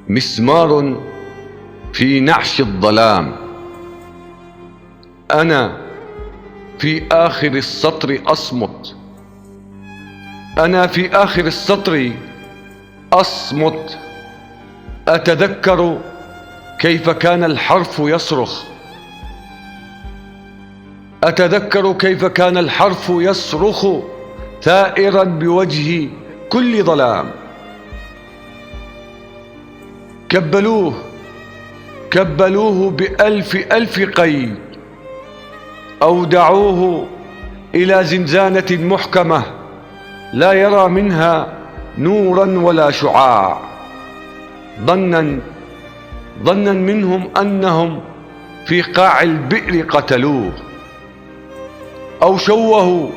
مسمار في نعش الظلام. أنا في آخر السطر أصمت، أنا في آخر السطر أصمت، أتذكر كيف كان الحرف يصرخ، أتذكر كيف كان الحرف يصرخ ثائرا بوجه كل ظلام. كبلوه كبلوه بألف ألف قيد، أودعوه إلى زنزانة محكمة لا يرى منها نورا ولا شعاع. ظنا منهم أنهم في قاع البئر قتلوه، أو شوهوا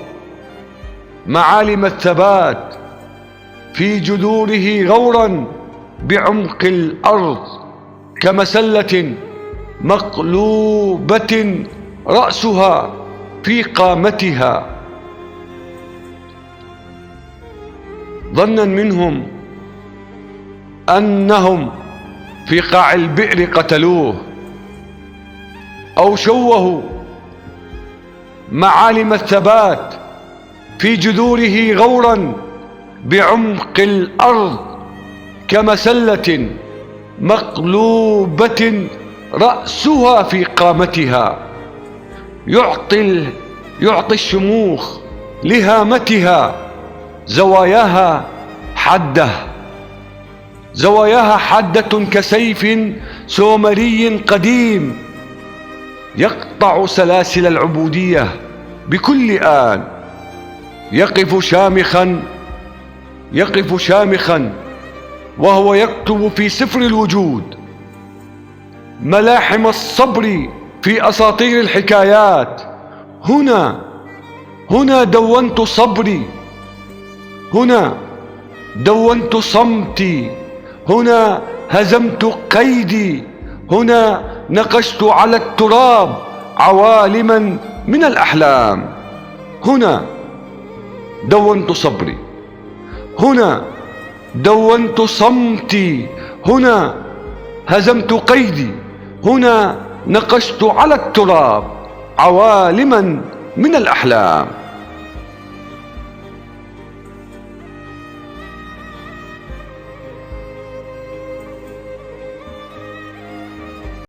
معالم الثبات في جذوره غورا بعمق الأرض كمسلة مقلوبة رأسها في قامتها. ظنا منهم أنهم في قاع البئر قتلوه، أو شوهوا معالم الثبات في جذوره غورا بعمق الأرض كمسلة مقلوبة رأسها في قامتها. يعطي الشموخ لهامتها زواياها حدة، زواياها حادة كسيف سومري قديم يقطع سلاسل العبودية بكل آن. يقف شامخا وهو يكتب في سفر الوجود ملاحم الصبر في أساطير الحكايات. هنا دونت صبري، هنا دونت صمتي، هنا هزمت قيدي، هنا نقشت على التراب عوالما من الأحلام. هنا دونت صبري، هنا دونت صمتي، هنا هزمت قيدي، هنا نقشت على التراب عوالما من الأحلام.